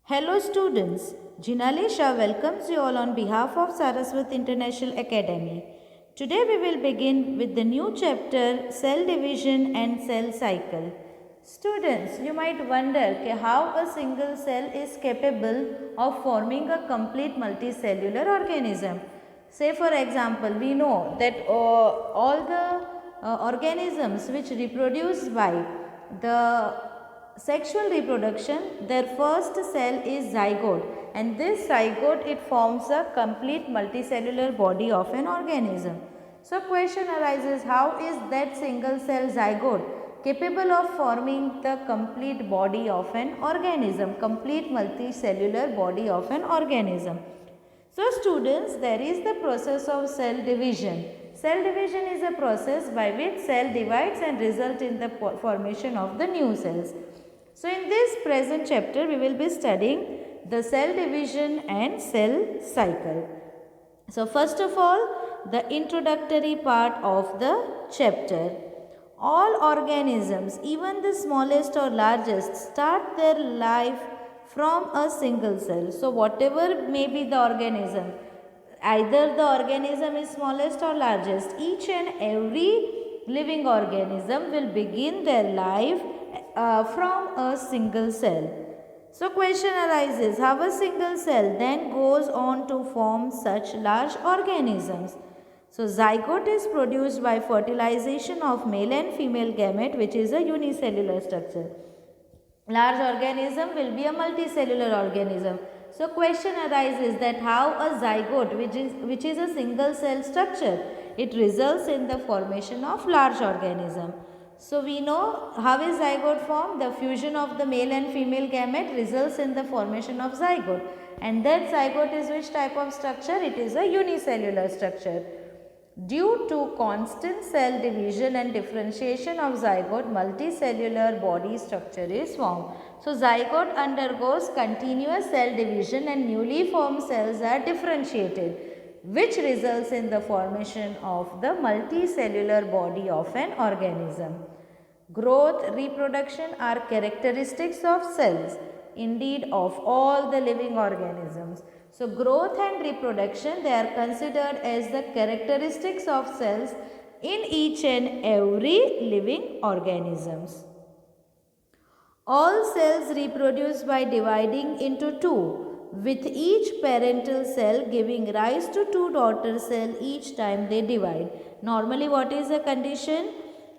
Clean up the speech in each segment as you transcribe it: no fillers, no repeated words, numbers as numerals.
Hello students, Jinalisha welcomes you all on behalf of Saraswat International Academy. Today we will begin with the new chapter Cell Division and Cell Cycle. Students, you might wonder how a single cell is capable of forming a complete multicellular organism. Say for example, we know that all the organisms which reproduce by the sexual reproduction, their first cell is zygote, and this zygote it forms a complete multicellular body of an organism. So question arises, how is that single cell zygote capable of forming the complete body of an organism, complete multicellular body of an organism? So students, there is the process of cell division. Cell division is a process by which cell divides and result in the formation of the new cells. So in this present chapter, we will be studying the cell division and cell cycle. So first of all, the introductory part of the chapter. All organisms, even the smallest or largest, start their life from a single cell. So whatever may be the organism, either the organism is smallest or largest, each and every living organism will begin their life from a single cell. So question arises, how a single cell then goes on to form such large organisms? So zygote is produced by fertilization of male and female gamete, which is a unicellular structure. Large organism will be a multicellular organism. So question arises that how a zygote, which is a single cell structure, it results in the formation of large organism. So we know how is zygote formed? The fusion of the male and female gamete results in the formation of zygote, and that zygote is which type of structure? It is a unicellular structure. Due to constant cell division and differentiation of zygote, multicellular body structure is formed. So zygote undergoes continuous cell division and newly formed cells are differentiated, which results in the formation of the multicellular body of an organism. Growth, reproduction are characteristics of cells, indeed of all the living organisms. So growth and reproduction, they are considered as the characteristics of cells in each and every living organisms. All cells reproduce by dividing into two, with each parental cell giving rise to two daughter cells each time they divide. Normally what is the condition?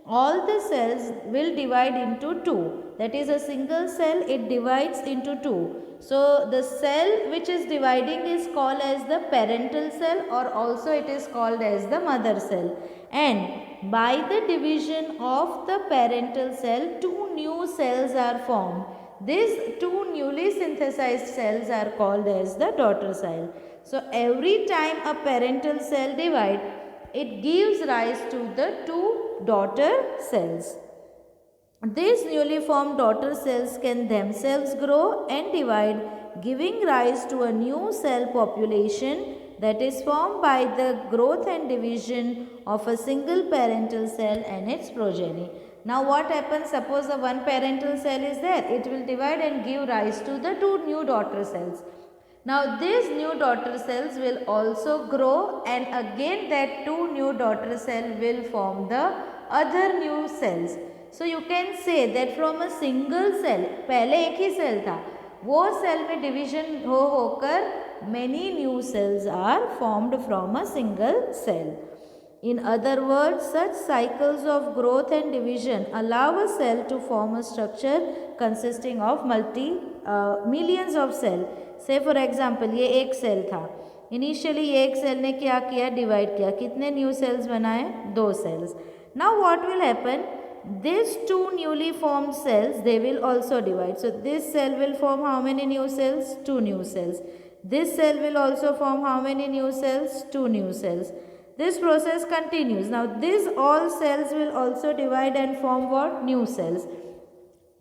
All the cells will divide into two. That is a single cell, it divides into two. So the cell which is dividing is called as the parental cell, or also it is called as the mother cell. And by the division of the parental cell, two new cells are formed. These two newly synthesized cells are called as the daughter cell. So every time a parental cell divides, it gives rise to the two daughter cells. These newly formed daughter cells can themselves grow and divide, giving rise to a new cell population that is formed by the growth and division of a single parental cell and its progeny. Now what happens? Suppose the one parental cell is there, it will divide and give rise to the two new daughter cells. Now these new daughter cells will also grow, and again that two new daughter cell will form the other new cells. So you can say that from a single cell, पहले एक ही cell था, वो cell में division होकर many new cells are formed from a single cell. In other words, such cycles of growth and division allow a cell to form a structure consisting of millions of cells. Say for example, ये एक cell था, initially ये एक cell ने क्या किया? Divide किया. कितने न्यू सेल्स बनाए? दो sales. Now what will happen? These two newly formed cells, they will also divide. So this cell will form how many new cells? Two new cells. This cell will also form how many new cells? Two new cells. This process continues. Now these all cells will also divide and form what? New cells.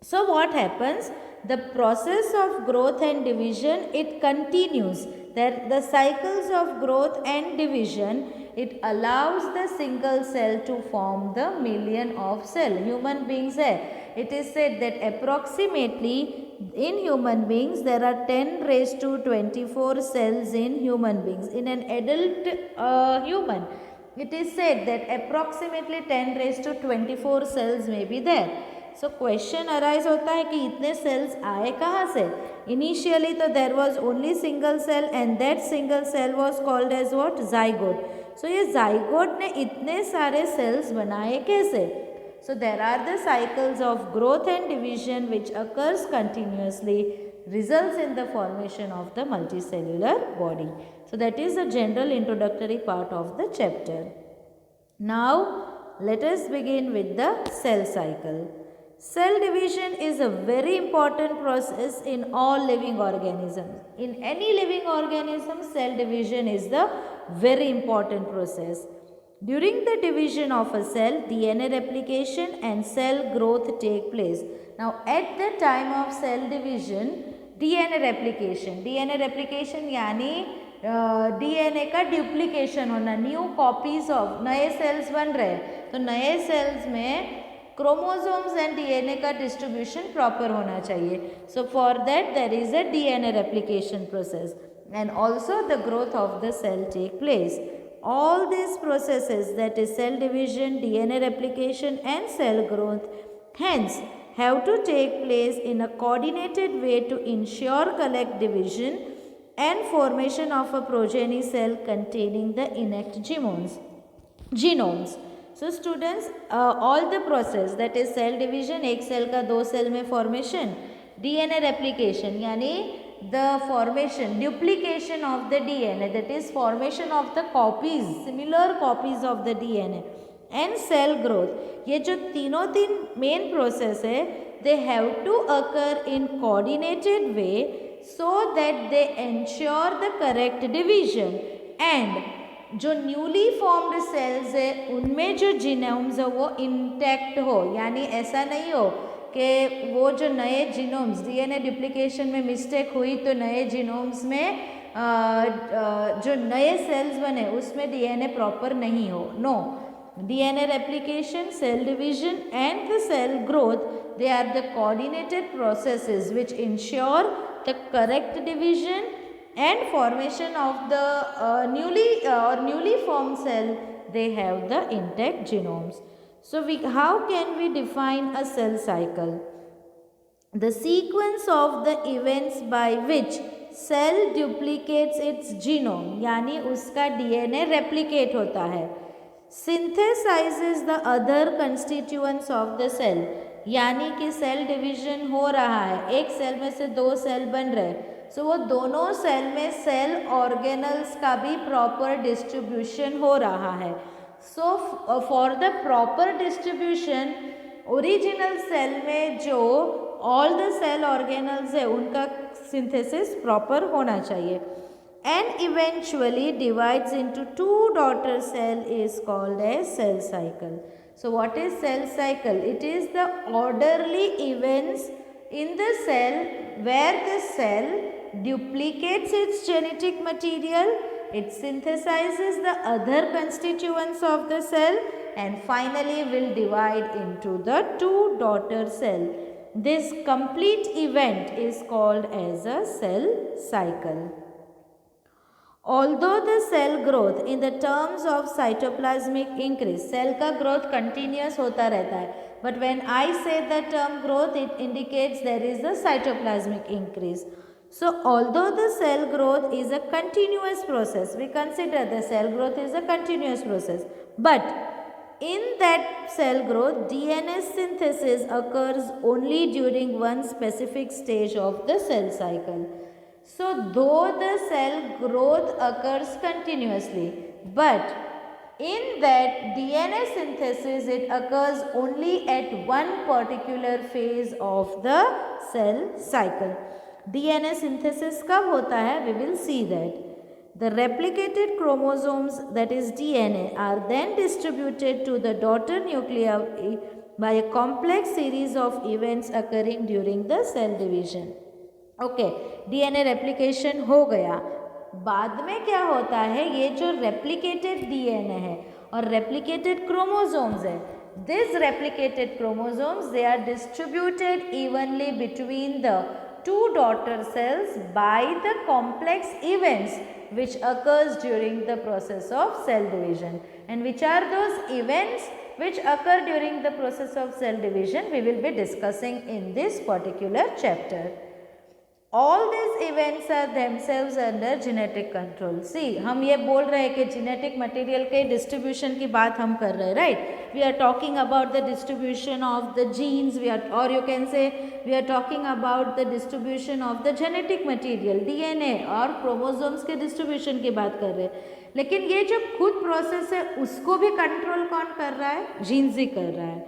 So what happens? The process of growth and division, it continues. That the cycles of growth and division, it allows the single cell to form the million of cell. Human beings है. It is said that approximately in human beings there are 10 raised to 24 cells in human beings. In an adult human, it is said that approximately 10 raised to 24 cells may be there. So question arise होता है कि इतने cells आए कहाँ से? Initially तो there was only single cell and that single cell was called as what? Zygote. So ये zygote ने इतने सारे cells बनाए कैसे? So there are the cycles of growth and division which occurs continuously, results in the formation of the multicellular body. So that is the general introductory part of the chapter. Now let us begin with the cell cycle. Cell division is a very important process in all living organisms. In any living organism, cell division is the very important process. During the division of a cell, DNA replication and cell growth take place. Now, at the time of cell division, DNA replication यानी DNA का duplication होना, new copies of नए cells बन रहे हैं, तो नए cells में chromosomes and DNA का distribution proper होना चाहिए. So, for that there is a DNA replication process and also the growth of the cell take place. All these processes, that is cell division, DNA replication and cell growth, hence have to take place in a coordinated way to ensure correct division and formation of a progeny cell containing the intact genomes. So students, all the process, that is cell division, एक cell का दो cell में formation, DNA replication यानी the formation, duplication of the DNA, that is formation of the copies, similar copies of the DNA and cell growth. ये जो तीनों main process है, they have to occur in coordinated way so that they ensure the correct division and जो newly formed sales है उनमें जो genomes है वो इंटैक्ट हो, यानी ऐसा नहीं हो कि वो जो नए जीनोम्स डीएनए डुप्लीकेशन में मिस्टेक हुई तो नए जीनोम्स में जो नए सेल्स बने उसमें डीएनए प्रॉपर नहीं हो. No, DNA replication, cell division and the cell growth, they are the coordinated processes which ensure the correct division and formation of the newly formed cell. They have the intact genomes. So how can we define a cell cycle? The sequence of the events by which cell duplicates its genome, यानी उसका DNA replicate होता है, synthesizes the other constituents of the cell, यानी कि cell division हो रहा है, एक सेल में से दो सेल बन रहे, सो वो दोनों सेल में सेल ऑर्गेनल्स का भी प्रॉपर डिस्ट्रीब्यूशन हो रहा है. So for the proper distribution original cell में जो ऑल द सेल ऑर्गेनल्स है उनका सिंथेसिस प्रॉपर होना चाहिए. And eventually divides into two daughter cell is called as cell cycle. So what is cell cycle? It is the orderly events in the cell where the cell duplicates its genetic material, it synthesizes the other constituents of the cell and finally will divide into the two daughter cell. This complete event is called as a cell cycle. Although the cell growth in the terms of cytoplasmic increase, cell का growth continuous होता रहता है, but when I say the term growth, it indicates there is a cytoplasmic increase. So although the cell growth is a continuous process, we consider the cell growth is a continuous process, but in that cell growth, DNA synthesis occurs only during one specific stage of the cell cycle. So though the cell growth occurs continuously, but in that DNA synthesis it occurs only at one particular phase of the cell cycle. DNA synthesis कब होता है? We will see that. The replicated chromosomes, that is DNA, are then distributed to the daughter nuclei by a complex series of events occurring during the cell division. Okay, DNA replication हो गया, बाद में क्या होता है, ये जो replicated DNA है और रेप्लिकेटेड क्रोमोसोम्स है, this replicated chromosomes they are distributed evenly between the two daughter cells by the complex events which occurs during the process of cell division. And which are those events which occur during the process of cell division we will be discussing in this particular chapter. All these events are themselves under genetic control. See, हम ये बोल रहे हैं कि genetic material के distribution की बात हम कर रहे हैं, right? We are talking about the distribution of the genes, or you can say we are talking about the distribution of the genetic material, DNA और chromosomes के distribution की बात कर रहे हैं. लेकिन ये जो खुद process है उसको भी control कौन कर रहा है? Genes ही कर रहा है.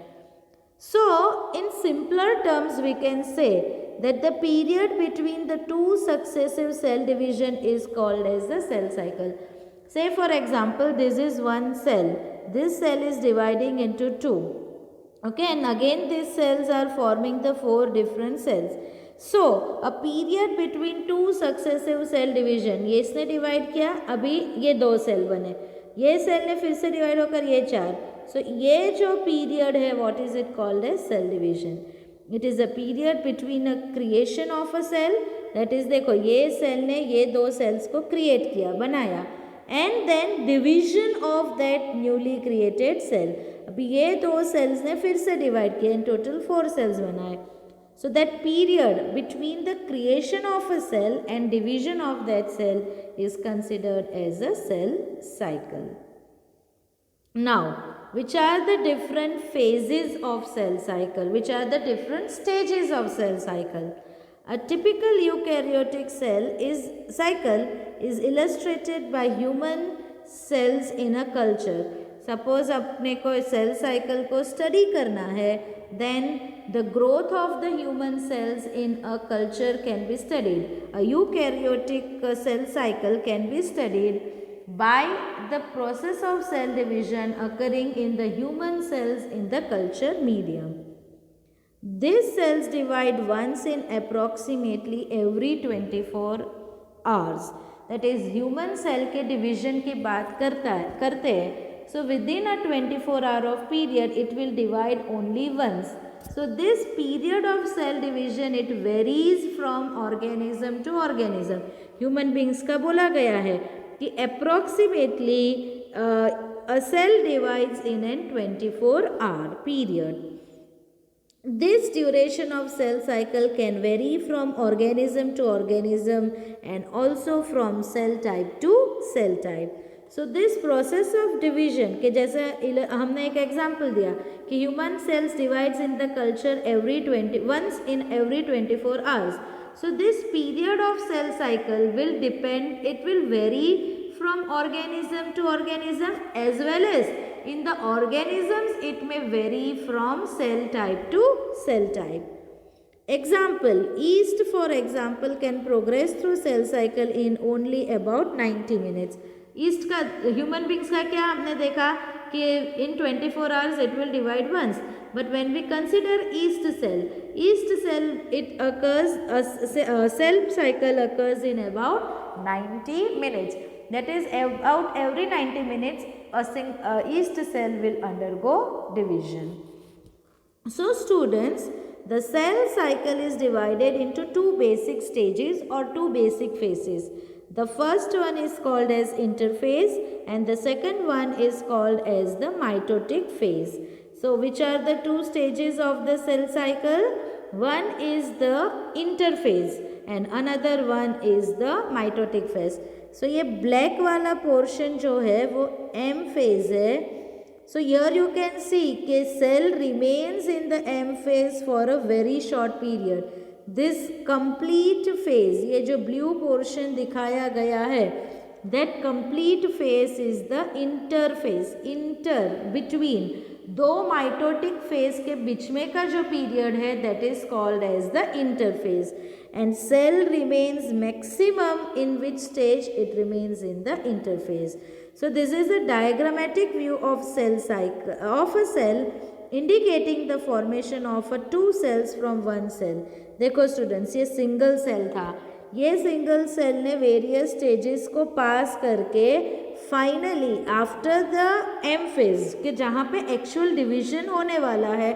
So, in simpler terms we can say that the period between the two successive cell division is called as the cell cycle. Say for example, this is one cell. This cell is dividing into two. Okay, and again these cells are forming the four different cells. So, a period between two successive cell division. ये इसने divide किया, अभी ये दो cell बने. ये cell ने फिर से divide होकर ये चार. So, ये जो period है, what is it called as cell division? It is a period between a creation of a cell, that is देखो ये cell ने ये दो cells को create किया, बनाया, and then division of that newly created cell. अभी ये दो cells ने फिर से divide किया, in total 4 cells बनाए. So that period between the creation of a cell and division of that cell is considered as a cell cycle. Now, which are the different phases of cell cycle? Which are the different stages of cell cycle? A typical eukaryotic cycle is illustrated by human cells in a culture. Suppose अपने को cell cycle को study करना है, then the growth of the human cells in a culture can be studied. A eukaryotic cell cycle can be studied by the process of cell division occurring in the human cells in the culture medium. These cells divide once in approximately every 24 hours. That is, human cell के division की बात करते हैं. So within a 24-hour of period, it will divide only once. So this period of cell division, it varies from organism to organism. Human beings का बोला गया है कि approximately a cell divides in a 24-hour period. This duration of cell cycle can vary from organism to organism and also from cell type to cell type. So this process of division के जैसे हमने एक example दिया कि human cells divides in the culture once in every 24 hours. So this period of cell cycle will depend, it will vary from organism to organism, as well as in the organisms it may vary from cell type to cell type. Example, yeast for example can progress through cell cycle in only about 90 minutes. Yeast का human beings का क्या हमने देखा कि in 24 hours it will divide once. But when we consider yeast cell it occurs, a cell cycle occurs in about 90 minutes. That is, about every 90 minutes a yeast cell will undergo division. So students, the cell cycle is divided into two basic stages or two basic phases. The first one is called as interphase and the second one is called as the mitotic phase. So which are the two stages of the cell cycle? One is the interphase and another one is the mitotic phase. So ये black वाला portion जो है वो M phase है. So here you can see कि cell remains in the M phase for a very short period. This complete phase, ये जो blue portion दिखाया गया है, that complete phase is the interphase. Between दो mitotic phase के बीच में का जो period है, that is called as the interphase. And cell remains maximum in which stage it remains in the interphase. So this is a diagrammatic view of cell cycle of a cell indicating the formation of a two cells from one cell. देखो students, ये single cell था. ये single cell ने various stages को pass करके finally after the M phase के जहाँ पे एक्चुअल डिवीजन होने वाला है,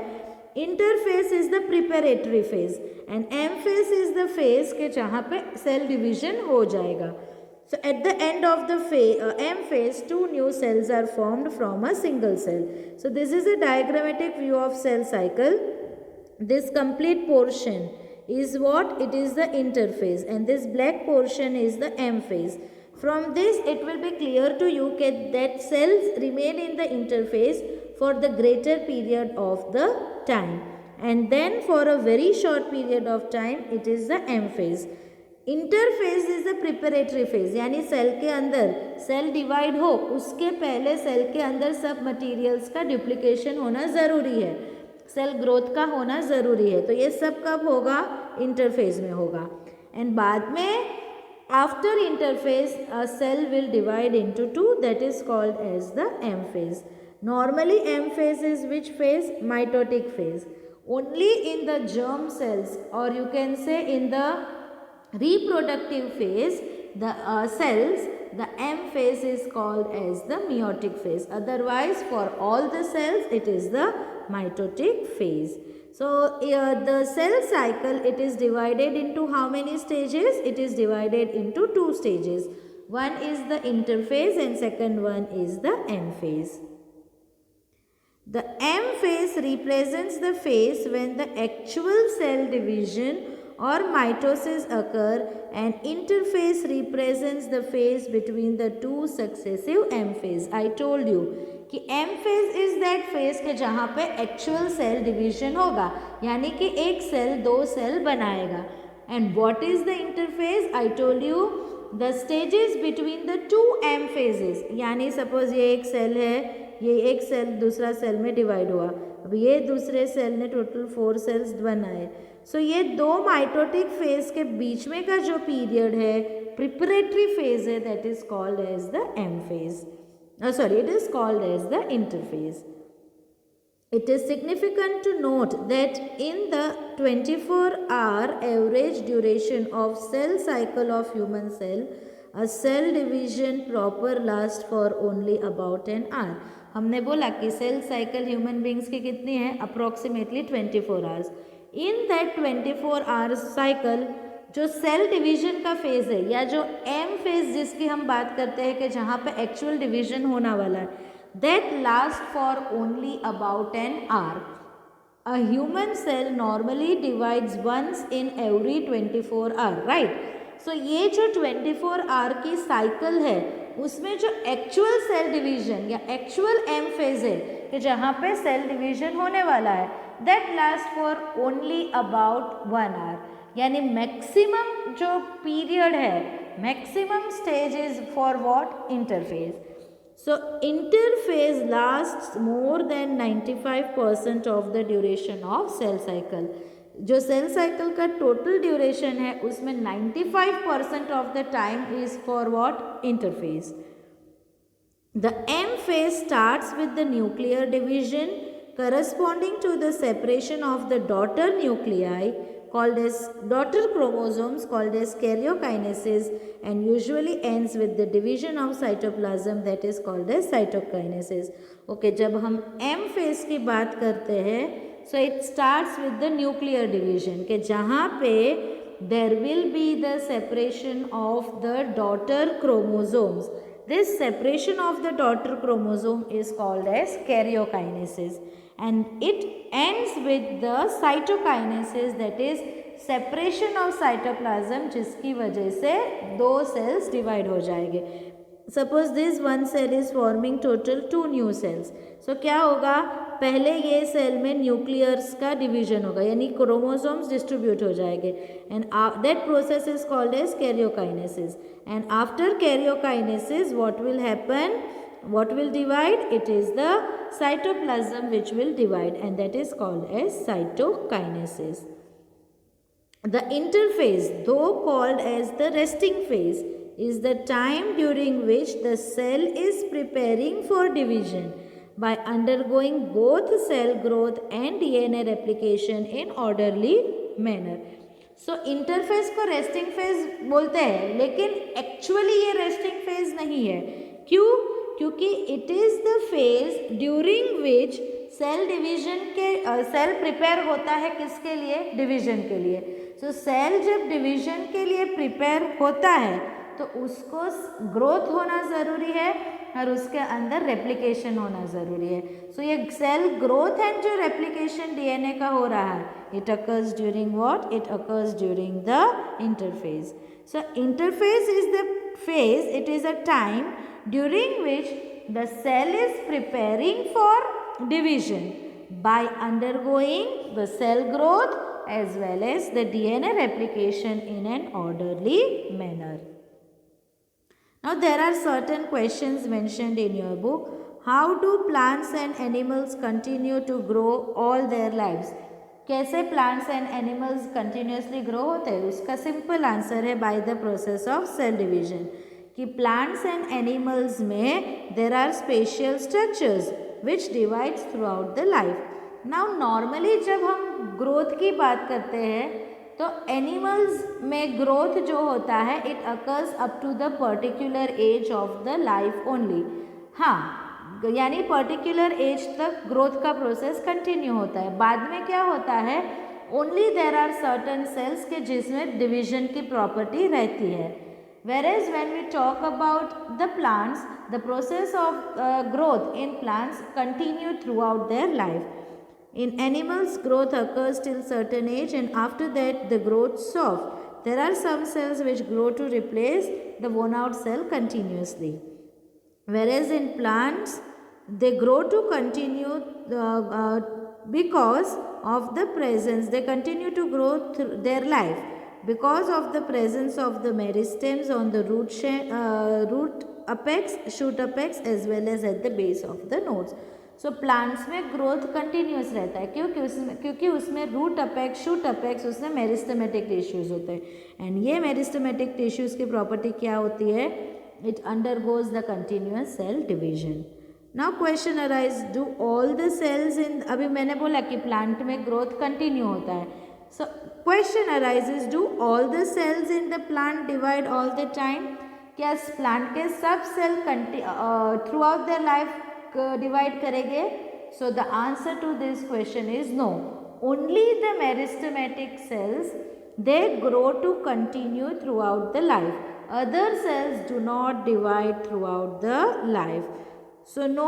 interphase is the preparatory phase and M phase is the phase के जहाँ पे सेल डिविजन हो जाएगा. So at the end of the M phase, 2 new cells are formed from a single cell. So this is a diagrammatic view of cell cycle. This complete portion is what? It is the interphase, and this black portion is the M phase. From this it will be clear to you that cells remain in the interphase for the greater period of the time, and then for a very short period of time it is the M phase. Interphase is the preparatory phase, यानी cell के अंदर cell divide हो उसके पहले cell के अंदर सब materials का डुप्लीकेशन होना ज़रूरी है, सेल ग्रोथ का होना ज़रूरी है. तो ये सब कब होगा? इंटरफेज में होगा. एंड बाद में after interphase a cell will divide into 2, that is called as the M phase. Normally M phase is which phase? Mitotic phase. Only in the germ cells or you can say in the reproductive phase, the cells, the M phase is called as the meiotic phase. Otherwise for all the cells it is the mitotic phase. So the cell cycle, it is divided into how many stages? It is divided into 2 stages. One is the interphase and second one is the M phase. The M phase represents the phase when the actual cell division or mitosis occur, and interphase represents the phase between the 2 successive M phase. I told you कि M phase is that phase के जहाँ पे actual cell division होगा, यानी कि एक cell 2 cell बनाएगा. And what is the interphase? I told you the stages between the 2 M phases. यानी suppose ये एक सेल है, ये एक सेल दूसरा सेल में डिवाइड हुआ, अब ये दूसरे सेल ने टोटल 4 सेल्स बनाए. सो ये 2 माइटोटिक फेज के बीच में का जो पीरियड है, प्रिपरेटरी फेज है, that is called as the M phase. Sorry, it is called as the interphase. It is significant to note that in the 24-hour average duration of cell cycle of human cell, a cell division proper lasts for only about an hour. हमने बोला कि cell cycle human beings की कितनी है? Approximately 24 hours. In that 24 hours cycle जो cell division का phase है या जो एम फेज जिसकी हम बात करते हैं कि जहाँ पे एक्चुअल डिवीजन होना वाला है, that last for only about an hour. A human cell normally divides once in every 24 hour, right. So ये जो 24 आवर की साइकिल है उसमें जो एक्चुअल सेल डिवीजन या एक्चुअल एम फेज है कि जहाँ पे सेल डिवीजन होने वाला है, that last for only about 1 hour. यानी मैक्सिमम जो पीरियड है, maximum stage is for what? Interphase. So interphase lasts more than 95% of the duration of cell cycle. जो सेल साइकिल का टोटल ड्यूरेशन है उसमें 95% of the time is for what? Interphase. The M phase starts with the nuclear division corresponding to the separation of the daughter nuclei called as daughter chromosomes called as karyokinesis, and usually ends with the division of cytoplasm that is called as cytokinesis. Okay, जब हम M phase की बात करते हैं, so it starts with the nuclear division के जहाँ पे there will be the separation of the daughter chromosomes. This separation of the daughter chromosome is called as karyokinesis, and it ends with the cytokinesis, that is separation of cytoplasm, जिसकी वजह से 2 cells divide हो जाएंगे. Suppose this one cell is forming total 2 new cells. So क्या होगा? पहले ये cell में न्यूक्लियर्स का डिवीजन होगा, यानी क्रोमोसोम्स डिस्ट्रीब्यूट हो जाएंगे, and that process is called as karyokinesis. And after karyokinesis what will happen? What will divide? It is the cytoplasm which will divide, and that is called as cytokinesis. The interphase, though called as the resting phase, is the time during which the cell is preparing for division by undergoing both cell growth and DNA replication in orderly manner. So interphase को resting phase बोलते हैं, लेकिन actually ये resting phase नहीं है. क्यों? क्योंकि it is the phase during which cell division के सेल प्रिपेयर होता है किसके लिए? डिवीजन के लिए। सो सेल जब डिवीजन के लिए प्रिपेयर होता है तो उसको ग्रोथ होना ज़रूरी है और उसके अंदर रेप्लिकेशन होना ज़रूरी है। सो ये सेल ग्रोथ एंड जो रेप्लिकेशन डीएनए का हो रहा है, it occurs during what? It occurs during the interphase. So interphase is the phase, it is a time during which the cell is preparing for division by undergoing the cell growth as well as the DNA replication in an orderly manner. Now there are certain questions mentioned in your book. How do plants and animals continue to grow all their lives? कैसे plants and animals continuously grow होते हैं? उसका simple answer है by the process of cell division, कि plants and animals में there are special structures which divides throughout the life. Now normally जब हम growth की बात करते हैं तो एनिमल्स में ग्रोथ जो होता है it occurs up to the particular age of the life only. हाँ, यानी पर्टिकुलर एज तक ग्रोथ का प्रोसेस कंटिन्यू होता है। बाद में क्या होता है? Only there are certain cells के जिसमें डिवीजन की प्रॉपर्टी रहती है। whereas when we talk about the plants, the process of growth in plants continue throughout their life. In animals, growth occurs till certain age and after that the growth stops. There are some cells which grow to replace the worn out cell continuously. Whereas in plants, they grow to continue because of the presence, they continue to grow through their life because of the presence of the meristems on the root apex, shoot apex as well as at the base of the nodes. So plants में growth continuous रहता है क्योंकि उसमें root apex, shoot apex, उसमें meristematic tissues होते हैं। And ये meristematic tissues की प्रॉपर्टी क्या होती है? It undergoes the continuous cell division. Now question arise, do all the cells in, अभी मैंने बोला कि प्लांट में ग्रोथ कंटिन्यू होता है। So question arises, do all the cells in the plant divide all the time? क्या plant के सब cell throughout their life divide करेंगे? So the answer to this question is no. Only the meristematic cells they grow to continue throughout the life. Other cells do not divide throughout the life. So no,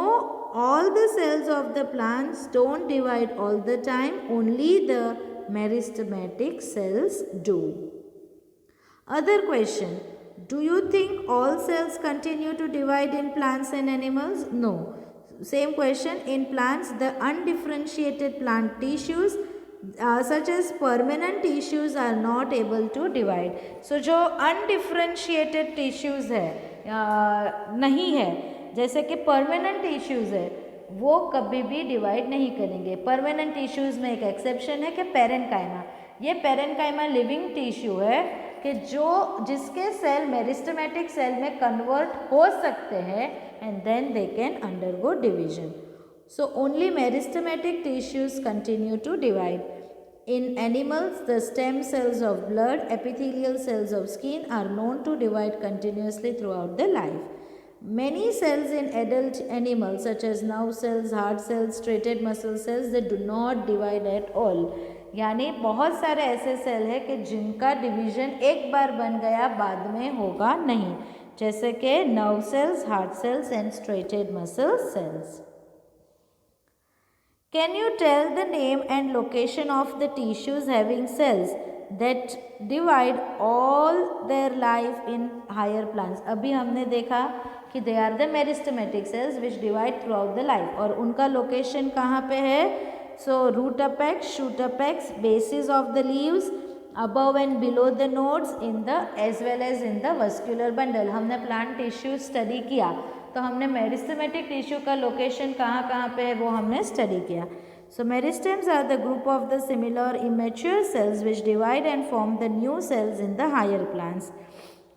all the cells of the plants don't divide all the time. Only the meristematic cells do. Other question. Do you think all cells continue to divide in plants and animals? No. Same question. In plants, the undifferentiated plant tissues such as permanent tissues are not able to divide. So जो undifferentiated tissues है नहीं है, जैसे कि permanent tissues है, वो कभी भी डिवाइड नहीं करेंगे। परमानेंट टिश्यूज़ में एक एक्सेप्शन है कि पेरेन्काइमा। ये पेरेन्काइमा लिविंग टिश्यू है कि जिसके सेल मेरिस्टेमेटिक सेल में कन्वर्ट हो सकते हैं and then they can undergo division. So only meristematic tissues continue to divide. In animals, the stem cells of blood, epithelial cells of skin are known to divide continuously throughout their life. Many cells in adult animals such as nerve cells, heart cells, striated muscle cells, they do not divide at all. यानी बहुत सारे ऐसे cell हैं कि जिनका division एक बार बन गया बाद में होगा नहीं, जैसे कि nerve cells, heart cells and striated muscle cells. Can you tell the name and location of the tissues having cells that divide all their life in higher plants? अभी हमने देखा कि they are the meristematic cells which divide throughout the life और उनका location कहाँ पे है? So root apex, shoot apex, bases of the leaves, above and below the nodes in the as well as in the vascular bundle. हमने plant tissue study किया तो हमने meristematic tissue का लोकेशन कहाँ पे है वो हमने स्टडी किया. So meristems are the group of the similar immature cells which divide and form the new cells in the higher plants.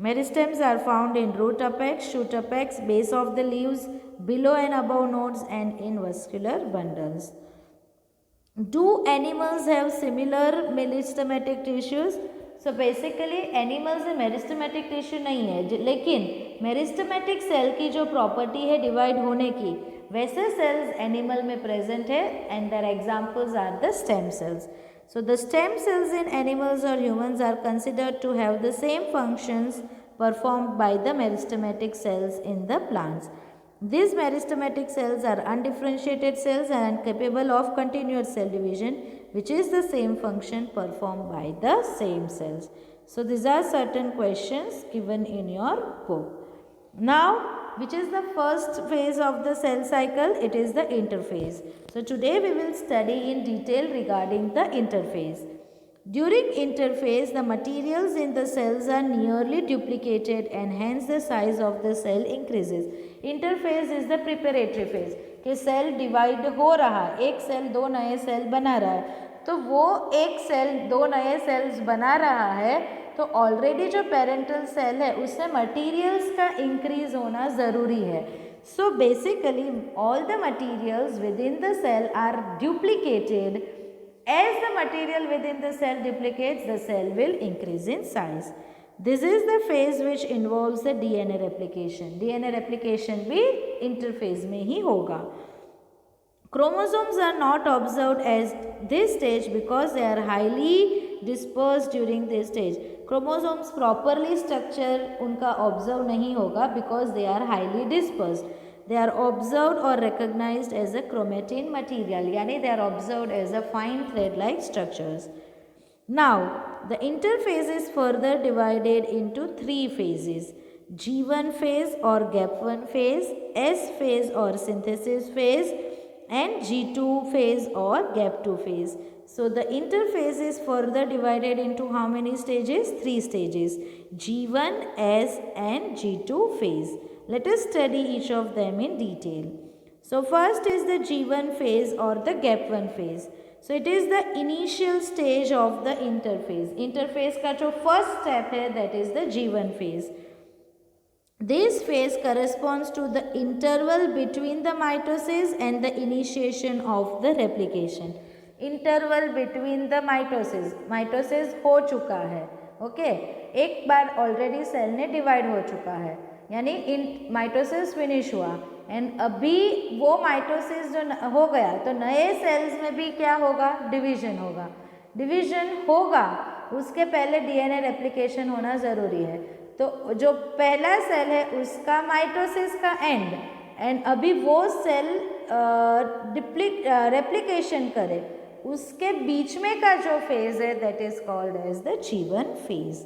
Meristems are found in root apex, shoot apex, base of the leaves, below and above nodes and in vascular bundles. Do animals have similar meristematic tissues? So basically animals में meristematic tissue नहीं है, लेकिन meristematic cell की जो property है divide होने की वैसे सेल्स एनिमल में प्रेजेंट है and their examples are the stem cells. So the stem cells in animals or humans are considered to have the same functions performed by the meristematic cells in the plants. These meristematic cells are undifferentiated cells and capable of continuous cell division, which is the same function performed by the same cells. So these are certain questions given in your book. Now, which is the first phase of the cell cycle? It is the interphase. So today we will study in detail regarding the interphase. During interphase, the materials in the cells are nearly duplicated and hence the size of the cell increases. Interphase is the preparatory phase कि cell divide हो रहा है, एक cell दो नए cell बना रहा है, तो वो एक सेल दो नए सेल्स बना रहा है तो ऑलरेडी जो पेरेंटल सेल है उससे मटीरियल्स का इंक्रीज होना ज़रूरी है. So basically all the materials within the cell are duplicated. As the material within the cell duplicates the cell will increase in size. This is the phase which involves the DNA replication. DNA replication भी interphase में ही होगा. Chromosomes are not observed at this stage because they are highly dispersed during this stage. Chromosomes properly structure उनका observe नहीं होगा because they are highly dispersed. They are observed or recognized as a chromatin material, यानी they are observed as a fine thread-like structures. Now, the interphase is further divided into three phases: G1 phase or gap1 phase, S phase or synthesis phase, and G2 phase or gap2 phase. So the interphase is further divided into how many stages? Three stages: G1, S and G2 phase. Let us study each of them in detail. So first is the G1 phase or the gap1 phase. So it is the initial stage of the interphase. Interphase का जो first step है that is the G1 phase. This phase corresponds to the interval between the mitosis and the initiation of the replication. Interval between the mitosis. Mitosis हो चुका है, okay एक बार already cell ने divide हो चुका है, यानी माइटोसिस फिनिश हुआ एंड अभी वो माइटोसिस जो हो गया तो नए सेल्स में भी क्या होगा? डिवीजन होगा. डिवीजन होगा उसके पहले डीएनए रेप्लिकेशन होना ज़रूरी है. तो जो पहला सेल है उसका माइटोसिस का एंड अभी वो सेल रेप्लिकेशन करे उसके बीच में का जो फेज है that is called as the G1 phase.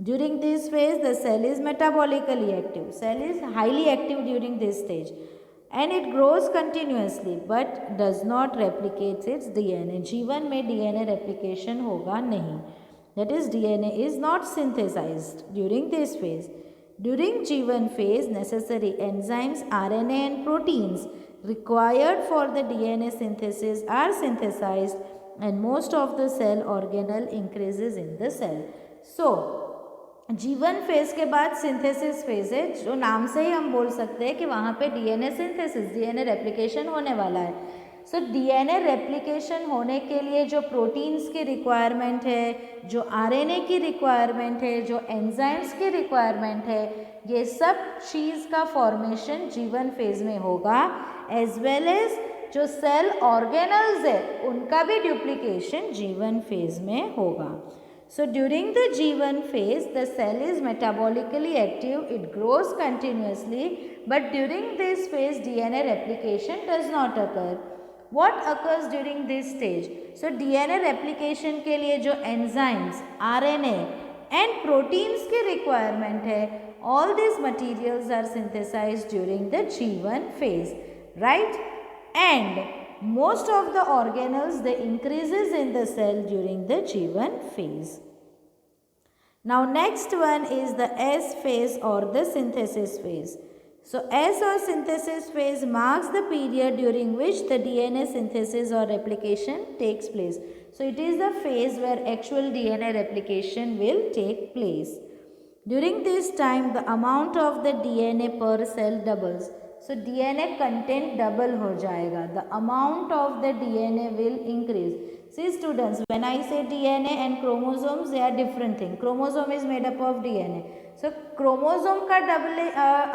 During this phase the cell is metabolically active. Cell is highly active during this stage and it grows continuously but does not replicate its DNA. G1 में DNA replication होगा नहीं. That is, DNA is not synthesized during this phase. During G1 phase, necessary enzymes, RNA and proteins required for the DNA synthesis are synthesized and most of the cell organelle increases in the cell. So, G1 phase के बाद synthesis phase है, जो नाम से ही हम बोल सकते हैं कि वहाँ पे डीएनए सिंथेसिस, डीएनए रेप्लिकेशन होने वाला है. सो डीएनए रेप्लिकेशन होने के लिए जो प्रोटीन्स की रिक्वायरमेंट है, जो आरएनए की रिक्वायरमेंट है, जो एंजाइम्स की रिक्वायरमेंट है, ये सब चीज़ का फॉर्मेशन G1 फेज में होगा. एज वेल एज जो सेल ऑर्गेनल्स है उनका भी डुप्लीकेशन G1 फेज में होगा. So during the G1 phase, the cell is metabolically active, it grows continuously, but during this phase, DNA replication does not occur. What occurs during this stage? So DNA replication के लिए जो enzymes, RNA and proteins की requirement है, all these materials are synthesized during the G1 phase, right? And most of the organelles they increases in the cell during the G1 phase. Now next one is the S phase or the synthesis phase. So S or synthesis phase marks the period during which the DNA synthesis or replication takes place. So it is the phase where actual DNA replication will take place. During this time the amount of the DNA per cell doubles. So DNA content double हो जाएगा. The amount of the DNA will increase. See students, when I say DNA and chromosomes, they are different things. Chromosome is made up of DNA. So chromosome का double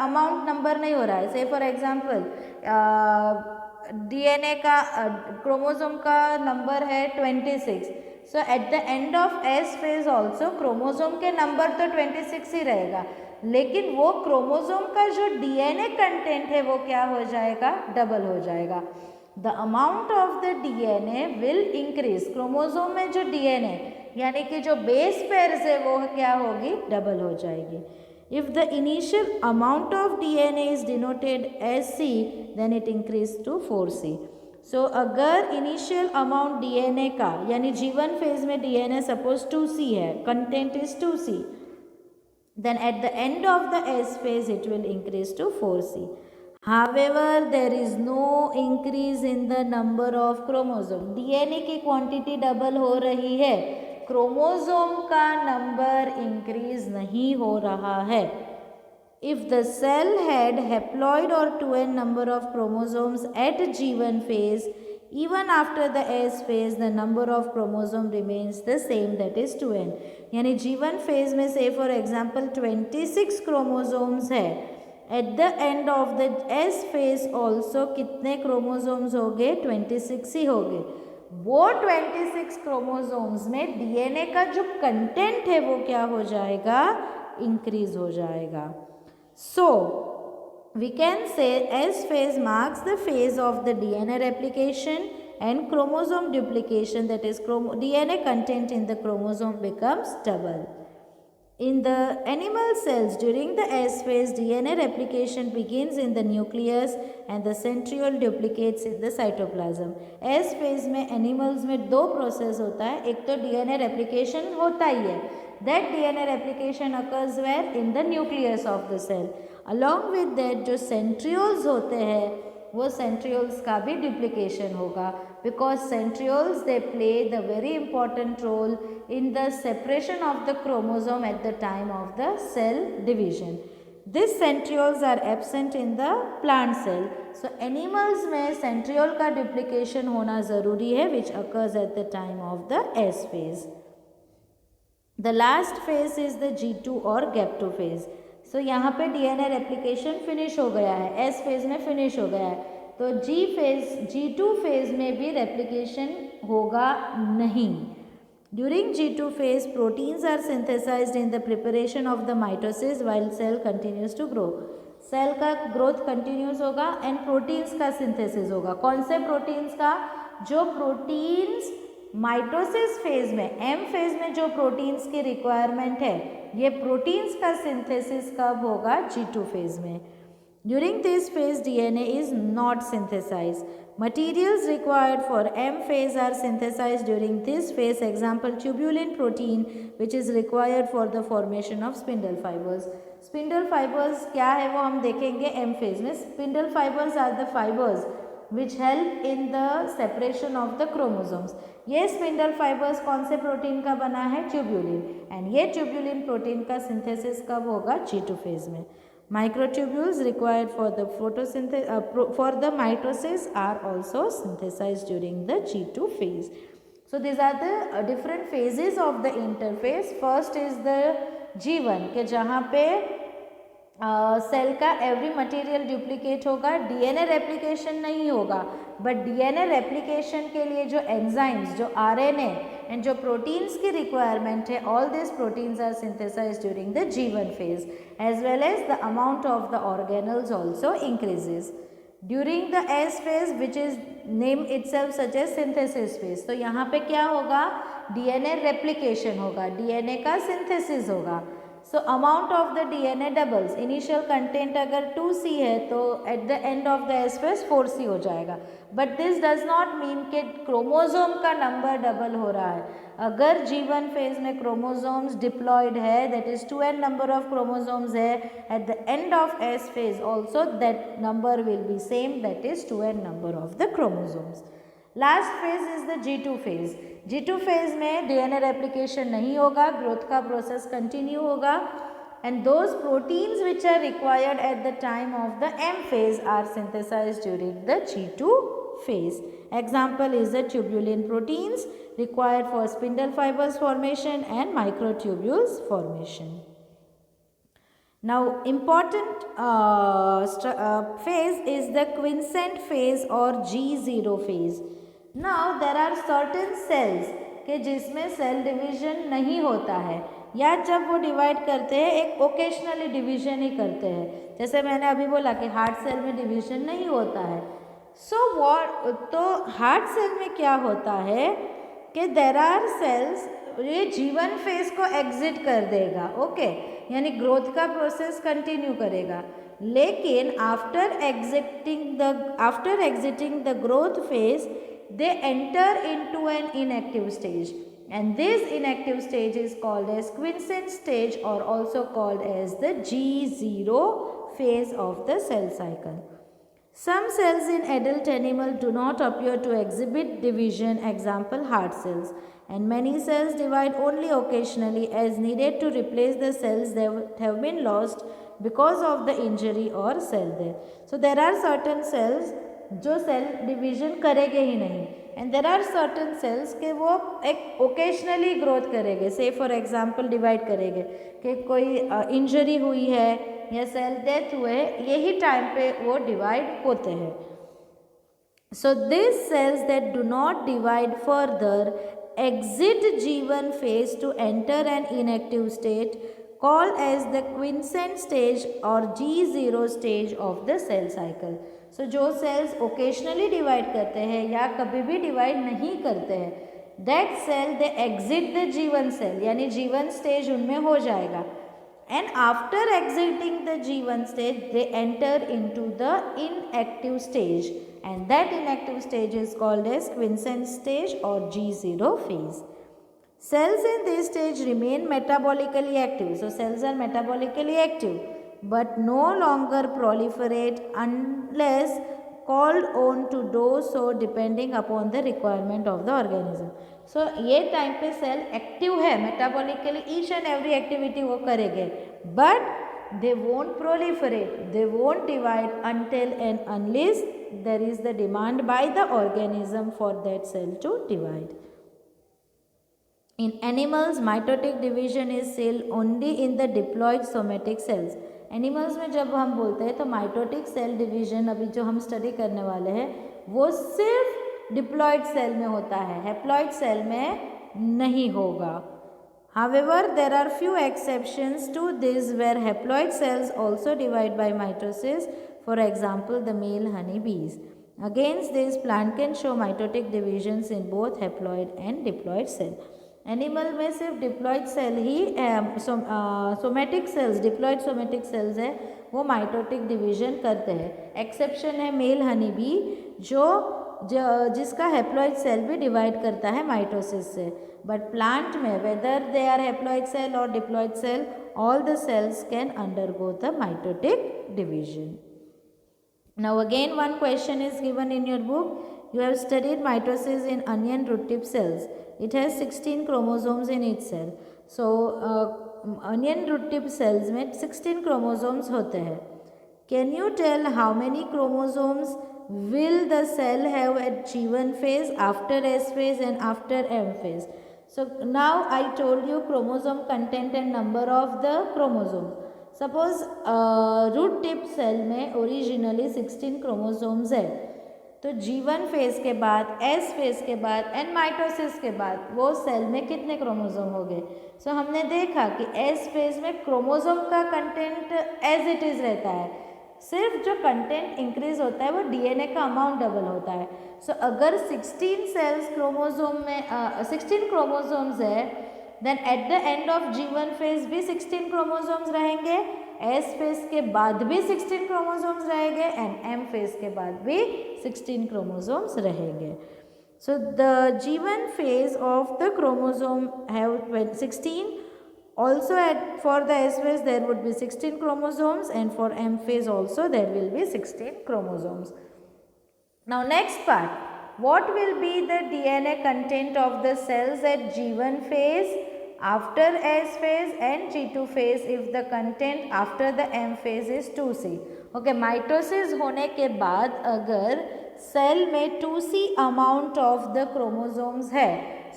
amount number नहीं हो रहा है. Say for example DNA का chromosome का number है 26. So at the end of S phase also chromosome के number तो 26 ही रहेगा, लेकिन वो क्रोमोसोम का जो डीएनए कंटेंट है वो क्या हो जाएगा, डबल हो जाएगा. The amount of the DNA will increase. Chromosome में जो डीएनए यानी कि जो बेस पेयर्स है वो क्या होगी, डबल हो जाएगी. If the initial amount of DNA is denoted as C then it increase to 4c. So अगर इनिशियल अमाउंट डीएनए का यानी G1 फेज में डीएनए सपोज 2c है, content is 2c, then at the end of the S phase it will increase to 4c. However, there is no increase in the number of chromosome. DNA की quantity double हो रही है, chromosome का number increase नहीं हो रहा है. If the cell had haploid or 2n number of chromosomes at G1 phase, even after the S phase the number of chromosome remains the same, that is 2n. यानी G1 phase में से for example 26 chromosomes है, at the end of the S phase also कितने chromosomes हो गए, 26 ही हो गए. वो 26 क्रोमोसोम्स में डीएनए का जो कंटेंट है वो क्या हो जाएगा, इंक्रीज हो जाएगा. सो we can say S phase marks the phase of the DNA replication and chromosome duplication, that is DNA content in the chromosome becomes double. In the animal cells during the S phase DNA replication begins in the nucleus and the centriole duplicates in the cytoplasm. S phase में animals में दो process होता है, एक तो DNA replication होता ही है. That DNA replication occurs where, in the nucleus of the cell. Along with that जो centrioles होते हैं वो centrioles का भी duplication होगा, because centrioles they play the very important role in the separation of the chromosome at the time of the cell division. These centrioles are absent in the plant cell. So animals में centriole का duplication होना ज़रूरी है, which occurs at the time of the S phase. The last phase is the G2 or gap2 phase. So यहाँ पे DNA replication finish हो गया है, S phase में finish हो गया है, तो G2 phase में भी replication होगा नहीं. During G2 phase, proteins are synthesized in the preparation of the mitosis while cell continues to grow. Cell का ग्रोथ कंटिन्यूस होगा एंड प्रोटीन्स का सिंथेसिस होगा. कौन से प्रोटीन्स का, जो प्रोटीन्स माइटोसिस फेज में, एम फेज में जो प्रोटीन्स की रिक्वायरमेंट है, ये प्रोटीन्स का सिंथेसिस कब होगा, G2 फेज में. During this phase DNA is not synthesized. Materials required for M phase are synthesized during this phase. Example tubulin protein which is required for the formation of spindle fibers. Spindle fibers क्या है वो हम देखेंगे M phase में. Spindle fibers are the fibers which help in the separation of the chromosomes. ये spindle fibers कौन से protein का बना है, ट्यूब्यूलिन, एंड ये ट्यूब्यूलिन प्रोटीन का सिंथेसिस कब होगा, G2 फेज में. Microtubules required for the for the mitosis are also synthesized during the G2 phase. So these are the different phases of the interphase. First is the G1 के जहाँ पे cell का every material duplicate होगा, DNA replication नहीं होगा, but DNA replication के लिए जो एंजाइम्स, जो आरएनए एंड जो प्रोटीन्स की रिक्वायरमेंट है, all this proteins are synthesized during the G1 phase, as well as the amount of the organelles also increases during the S phase which is name itself such as synthesis phase. तो यहाँ पे क्या होगा, DNA replication होगा, DNA का synthesis होगा. So amount of the DNA doubles. Initial content अगर 2c है तो at the end of the S phase 4c हो जाएगा, but this does not mean कि क्रोमोसोम का नंबर डबल हो रहा है. अगर G1 फेज में क्रोमोसोम्स डिप्लॉयड है, that is 2n number of chromosomes है, at the end of S phase also that number will be same, that is 2n number of the chromosomes. Last phase is the G2 phase. G2 phase में DNA replication नहीं होगा, growth का process continue होगा, and those proteins which are required at the time of the M phase are synthesized during the G2 phase. Example is the tubulin proteins required for spindle fibers formation and microtubules formation. Now important phase is the quiescent phase or G0 phase. Now there are certain cells के जिसमें cell division नहीं होता है, या जब वो divide करते हैं एक ओकेशनली डिवीजन ही करते हैं. जैसे मैंने अभी बोला कि हार्ट सेल में डिवीजन नहीं होता है. तो हार्ट सेल में क्या होता है कि देर आर सेल्स, ये जीवन फेज को एग्जिट कर देगा. ओके, यानी ग्रोथ का प्रोसेस कंटिन्यू करेगा, लेकिन after exiting the growth phase they enter into an inactive stage, and this inactive stage is called as quiescent stage, or also called as the G0 phase of the cell cycle. Some cells in adult animal do not appear to exhibit division, example heart cells, and many cells divide only occasionally as needed to replace the cells that have been lost because of the injury or cell death. So there are certain cells जो cell division करेंगे ही नहीं, and there are certain cells के वो एक occasionally growth करेंगे. से for example divide करेंगे कि कोई इंजरी हुई है या सेल डेथ हुए, यही टाइम पे वो डिवाइड होते हैं. So this cells that do not divide further exit G1 phase to enter an inactive state called as the quiescent stage or G0 stage of the cell cycle. So जो cells occasionally divide करते हैं या कभी भी divide नहीं करते हैं, that cell they exit the G1 cell, यानी G1 stage उनमें हो जाएगा, and after exiting the G1 stage they enter into the inactive stage, and that inactive stage is called as quiescent stage or G0 phase. Cells in this stage remain metabolically active. So cells are metabolically active but no longer proliferate unless called on to do so depending upon the requirement of the organism. So ये time पे cell active है metabolically, each and every activity वो करेंगे, but they won't proliferate, they won't divide until and unless there is the demand by the organism for that cell to divide. In animals, mitotic division is seen only in the diploid somatic cells. Animals में जब हम बोलते हैं तो mitotic cell division अभी जो हम study करने वाले हैं वो सिर्फ डिप्लॉइड सेल में होता है, हैप्लॉइड सेल में नहीं होगा. However, there are few exceptions to this where haploid cells also divide by mitosis, for example the male honeybees. Against this, plant can show mitotic divisions in both haploid and diploid cell. Animal में सिर्फ diploid cell ही somatic cells, diploid somatic cells है वो mitotic division करते हैं. Exception है male honey bee जिसका haploid cell भी डिवाइड करता है माइटोसिस से. बट प्लांट में whether they are haploid cell or diploid cell, all the cells can undergo the mitotic division. Now again one question is given in your book. You have studied mitosis in onion root tip cells. It has 16 chromosomes in each cell. So, onion root tip cells में 16 chromosomes होते हैं. Can you tell how many chromosomes will the cell have at G1 phase, after S phase and after M phase? So, now I told you chromosome content and number of the chromosomes. Suppose root tip cell में originally 16 chromosomes है, तो G1 phase के बाद, S phase के बाद and mitosis के बाद वो सेल में कितने क्रोमोसोम हो गए. सो हमने देखा कि S फेज में क्रोमोसोम का कंटेंट एज इट इज़ रहता है, सिर्फ जो कंटेंट इंक्रीज होता है वो डीएनए का अमाउंट डबल होता है. सो अगर 16 सेल्स क्रोमोसोम में 16 क्रोमोसोम्स है, then at the end of G1 phase भी 16 क्रोमोसोम्स रहेंगे, एस फेज के बाद भी 16 क्रोमोसोम्स रहेंगे एंड एम फेज के बाद भी 16 क्रोमोसोम्स रहेंगे. So the G1 phase of the chromosome have 16. Also for the S phase there would be 16 chromosomes, and for M phase also there will be 16 chromosomes. Now next part, what will be the DNA content of the cells at G1 phase, after S phase and G2 phase if the content after the M phase is 2C. Okay, mitosis होने के बाद अगर cell में 2C amount of the chromosomes है,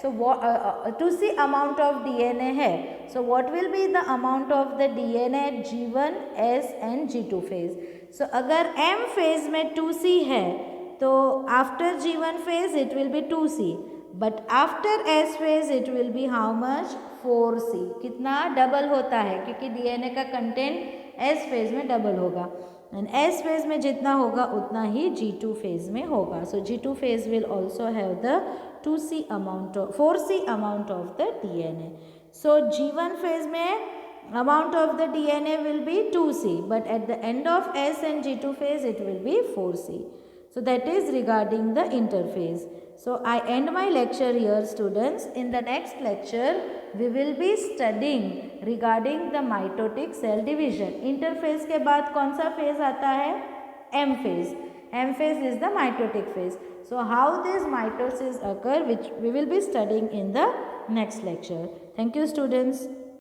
So 2c amount of DNA है. So what will be the amount of the DNA at G1, S and G2 phase? So अगर M phase में 2c है तो after G1 phase it will be 2c, but after S phase it will be how much? 4c. कितना double होता है क्योंकि DNA का content S phase में डबल होगा, एंड S phase में जितना होगा उतना ही G2 phase में होगा. So G2 phase will also have the 2c amount of 4c amount of the DNA. So G1 phase में amount of the DNA will be 2c, but at the end of S and G2 phase it will be 4c. So that is regarding the interphase. So I end my lecture here, students. In the next lecture we will be studying regarding the mitotic cell division. Interphase के बाद कौन सा phase आता है? M phase. M phase is the mitotic phase. So how this mitosis occur, which we will be studying in the next lecture. Thank you, students.